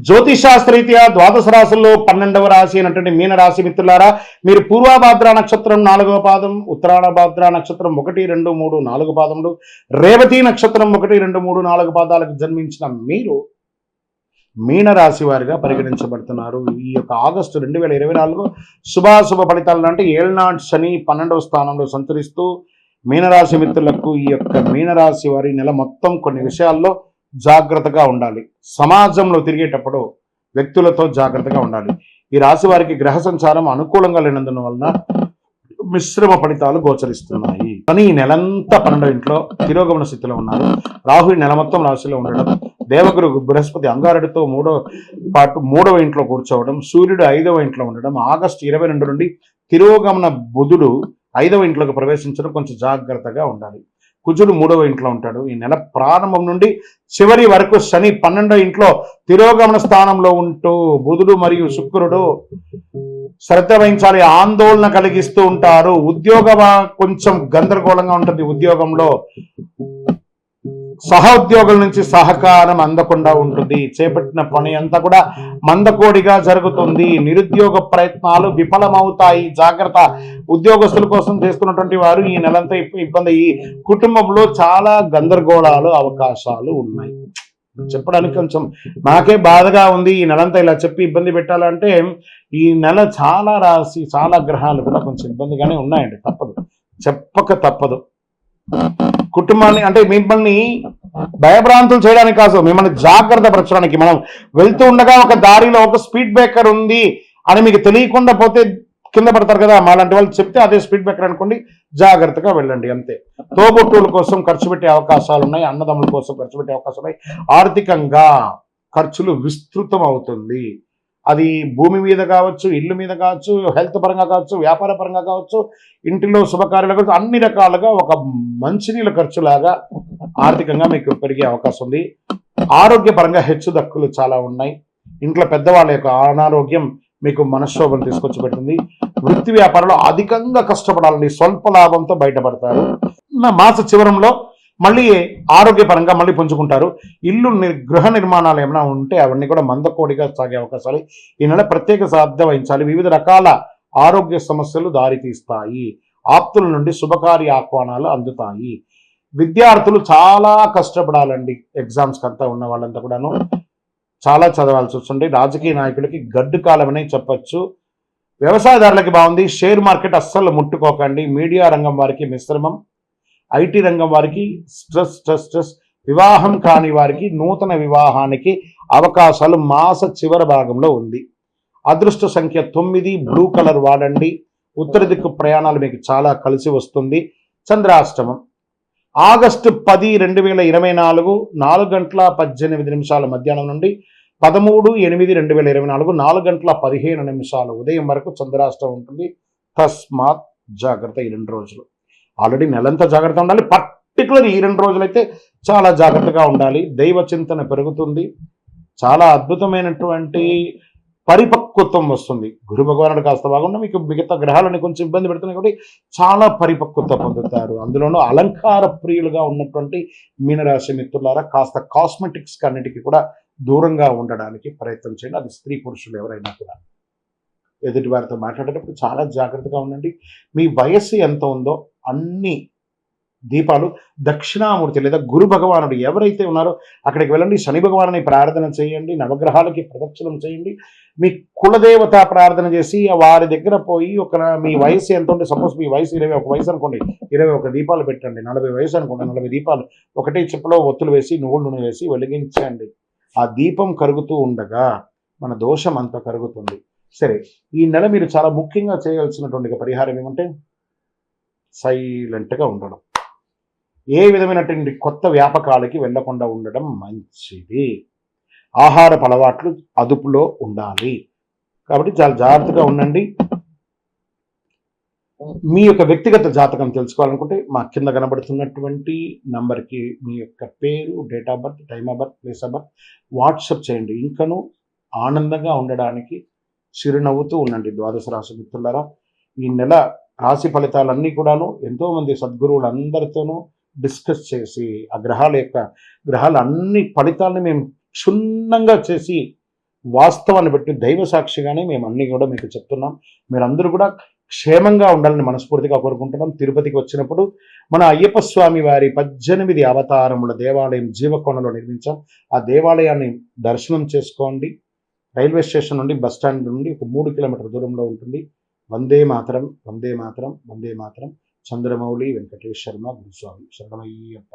జ్యోతిషాస్త్రరీత్యా ద్వాదశ రాశుల్లో 12వ రాశి అయినటువంటి మీనరాశి మిత్రులారా, మీరు పూర్వభాద్ర నక్షత్రం 4వ పాదం, ఉత్తరాభాద్ర నక్షత్రం 1, 2, 3, 4 పాదములు, రేవతి నక్షత్రం 1, 2, 3, 4 పాదాలకు జన్మించిన మీరు మీనరాశి వారిగా పరిగణించబడుతున్నారు. ఈ యొక్క ఆగస్టు 2024 శుభాశుభ ఫలితాలను అంటే ఏళ్నాడు శని 12వ స్థానంలో సంచరిస్తూ మీనరాశి మిత్రులకు ఈ యొక్క మీనరాశి వారి నెల మొత్తం కొన్ని విషయాల్లో జాగ్రత్తగా ఉండాలి. సమాజంలో తిరిగేటప్పుడు వ్యక్తులతో జాగ్రత్తగా ఉండాలి. ఈ రాశి వారికి గ్రహ సంచారం అనుకూలంగా లేనందున వలన మిశ్రమ ఫలితాలు గోచరిస్తున్నాయి. కానీ ఈ నెలంతా 12వ ఇంట్లో తిరోగమన స్థితిలో ఉన్నారు. రాహు ఈ నెల మొత్తం రాశిలో ఉండడం, దేవగురు బృహస్పతి అంగారడితో మూడవ ఇంట్లో కూర్చోవడం, సూర్యుడు 5వ ఇంట్లో ఉండడం, ఆగస్టు 22 నుండి తిరోగమన బుధుడు 5వ ఇంట్లోకి ప్రవేశించడం కొంచెం జాగ్రత్తగా ఉండాలి. కుజుడు 3వ ఇంట్లో ఉంటాడు. ఈ నెల ప్రారంభం నుండి చివరి వరకు శని 12వ ఇంట్లో తిరోగమన స్థానంలో ఉంటూ బుధుడు మరియు శుక్రుడు శ్రద్ధ వహించాలి, ఆందోళన కలిగిస్తూ ఉంటారు. ఉద్యోగం కొంచెం గందరగోళంగా ఉంటుంది. ఉద్యోగంలో సహోద్యోగుల నుంచి సహకారం అందకుండా ఉంటుంది. చేపట్టిన పని అంతా కూడా మందకోడిగా జరుగుతుంది. నిరుద్యోగ ప్రయత్నాలు విఫలమవుతాయి. జాగ్రత్త. ఉద్యోగస్తుల కోసం చేస్తున్నటువంటి వారు ఈ నెలంతా ఇబ్బంది. ఈ కుటుంబంలో చాలా గందరగోళాలు అవకాశాలు ఉన్నాయి. చెప్పడానికి కొంచెం నాకే బాధగా ఉంది. ఈ నెలంతా ఇలా చెప్పి ఇబ్బంది పెట్టాలంటే ఈ నెల చాలా గ్రహాలు కూడా కొంచెం ఇబ్బందిగానే ఉన్నాయండి. చెప్పక తప్పదు. కుటుంబాన్ని అంటే మిమ్మల్ని భయభ్రాంతులు చేయడానికి కాదు, మిమ్మల్ని జాగ్రత్త పరచడానికి. మనం వెళ్తూ ఉండగా ఒక దారిలో ఒక స్పీడ్ బ్రేకర్ ఉంది అని మీకు తెలియకుండా పోతే కింద పడతారు కదా, మాలాంటి వాళ్ళు చెప్తే అదే స్పీడ్ బ్రేకర్ అనుకోండి, జాగ్రత్తగా వెళ్ళండి అంతే. తోబుట్టువుల కోసం ఖర్చు పెట్టే అవకాశాలు ఉన్నాయి. అన్నదమ్ముల కోసం ఖర్చు పెట్టే అవకాశాలు ఉన్నాయి. ఆర్థికంగా ఖర్చులు విస్తృతం అవుతుంది. అది భూమి మీద కావచ్చు, ఇల్లు మీద కావచ్చు, హెల్త్ పరంగా కావచ్చు, వ్యాపార పరంగా కావచ్చు, ఇంటిలో శుభకార్యాలు కావచ్చు, అన్ని రకాలుగా ఒక మంచినీళ్ళ ఖర్చులాగా ఆర్థికంగా మీకు పెరిగే అవకాశం ఉంది. ఆరోగ్యపరంగా హెచ్చుదక్కులు చాలా ఉన్నాయి. ఇంట్లో పెద్దవాళ్ళ యొక్క అనారోగ్యం మీకు మనశ్శోభను తీసుకొచ్చి పెట్టింది. వృత్తి వ్యాపారంలో అధికంగా కష్టపడాలండి, స్వల్ప లాభంతో బయటపడతారు. మాస చివరంలో మళ్ళీ ఆరోగ్యపరంగా మళ్ళీ పుంజుకుంటారు. గృహ నిర్మాణాలు ఏమైనా ఉంటే అవన్నీ కూడా మందకోడిగా సాగే అవకాశాలు. ఈ నెల ప్రత్యేక శ్రద్ధ వహించాలి. వివిధ రకాల ఆరోగ్య సమస్యలు దారితీస్తాయి. ఆప్తుల నుండి శుభకార్య ఆహ్వానాలు అందుతాయి. విద్యార్థులు చాలా కష్టపడాలండి. ఎగ్జామ్స్కి అంతా ఉన్న వాళ్ళంతా కూడాను చాలా చదవాల్సి వస్తుంది. రాజకీయ నాయకులకి గడ్డు కాలం అనే చెప్పచ్చు. వ్యవసాయదారులకి బాగుంది. షేర్ మార్కెట్ అస్సలు ముట్టుకోకండి. మీడియా రంగం వారికి మిశ్రమం. ఐటీ రంగం వారికి స్ట్రెస్. వివాహం కాని వారికి నూతన వివాహానికి అవకాశాలు మాస చివరి భాగంలో ఉంది. అదృష్ట సంఖ్య 9. బ్లూ కలర్ వాడండి. ఉత్తర దిక్కు ప్రయాణాలు మీకు చాలా కలిసి వస్తుంది. చంద్రాష్టమం ఆగస్టు 10, 2024 4:18 మధ్యాహ్నం నుండి 13/8/2024 4:15 ఉదయం వరకు చంద్రాష్టమం ఉంటుంది. తస్మాత్ జాగ్రత్త. ఈ 2 రోజులు ఆల్రెడీ నెలంతా జాగ్రత్త ఉండాలి. పర్టికులర్ ఈ 2 రోజులైతే చాలా జాగ్రత్తగా ఉండాలి. దైవ చింతన పెరుగుతుంది. చాలా అద్భుతమైనటువంటి పరిపక్వత్వం వస్తుంది. గురు భగవానుడు కాస్త బాగున్నా మీకు మిగతా గ్రహాలని కొంచెం ఇబ్బంది పెడుతున్నాయి కాబట్టి చాలా పరిపక్వత పొందుతారు. అందులోనూ అలంకార ప్రియులుగా ఉన్నటువంటి మీనరాశి మిత్రులారా కాస్త కాస్మెటిక్స్ అన్నిటికీ కూడా దూరంగా ఉండడానికి ప్రయత్నం చేయండి. అది స్త్రీ పురుషులు ఎవరైనా కూడా. ఎదుటి వారితో మాట్లాడేటప్పుడు చాలా జాగ్రత్తగా ఉండండి. మీ వయస్సు ఎంత ఉందో అన్ని దీపాలు దక్షిణామూర్తి లేదా గురు భగవానుడు ఎవరైతే ఉన్నారో అక్కడికి వెళ్ళండి. శని భగవానుని ప్రార్థన చేయండి. నవగ్రహాలకి ప్రదక్షిణం చేయండి. మీ కులదేవత ప్రార్థన చేసి వారి దగ్గర పోయి మీ వయసు ఎంత ఉంటే, సపోజ్ మీ వయసు 21 వయసు అనుకోండి, 21 దీపాలు పెట్టండి. 40 వయసు అనుకోండి, 40 దీపాలు ఒకటే చిప్పలో ఒత్తులు వేసి నువ్వుల నూనె వేసి వెలిగించండి. ఆ దీపం కరుగుతూ ఉండగా మన దోషం అంతా కరుగుతుంది. సరే, ఈ నెల మీరు చాలా ముఖ్యంగా చేయవలసినటువంటి పరిహారం ఏమంటే సైలెంట్గా ఉండడం. ఏ విధమైనటువంటి కొత్త వ్యాపకాలకి వెళ్లకుండా ఉండడం మంచిది. ఆహారపు అలవాట్లు అదుపులో ఉండాలి. కాబట్టి చాలా జాగ్రత్తగా ఉండండి. మీ యొక్క వ్యక్తిగత జాతకం తెలుసుకోవాలనుకుంటే మా కింద కనబడుతున్నటువంటి నంబర్కి మీ యొక్క పేరు, date of birth, time of birth, place of birth WhatsApp చేయండి. ఇంకనూ ఆనందంగా ఉండడానికి చిరునవ్వుతూ ఉండండి. ద్వాదశ రాశి మిత్రులారా, ఈ నెల రాశి ఫలితాలన్నీ కూడాను ఎంతోమంది సద్గురువులందరితోనూ డిస్కస్ చేసి ఆ గ్రహాల అన్ని ఫలితాలని మేము క్షుణ్ణంగా చేసి వాస్తవాన్ని బట్టి దైవ సాక్షిగానే మేము అన్ని కూడా మీకు చెప్తున్నాం. మీరందరూ కూడా క్షేమంగా ఉండాలని మనస్ఫూర్తిగా కోరుకుంటున్నాం. తిరుపతికి వచ్చినప్పుడు మన అయ్యప్ప స్వామి వారి 18 అవతారముల దేవాలయం జీవకోణలో నిర్మించాం. ఆ దేవాలయాన్ని దర్శనం చేసుకోండి. రైల్వే స్టేషన్ నుండి బస్ స్టాండ్ నుండి ఒక 3 కిలోమీటర్ల దూరంలో ఉంటుంది. వందే మాతరం, వందే మాతరం, వందే మాతరం. చంద్రమౌళి వెంకటేష్ శర్మ గురుస్వామి శరణమయ్యప్ప.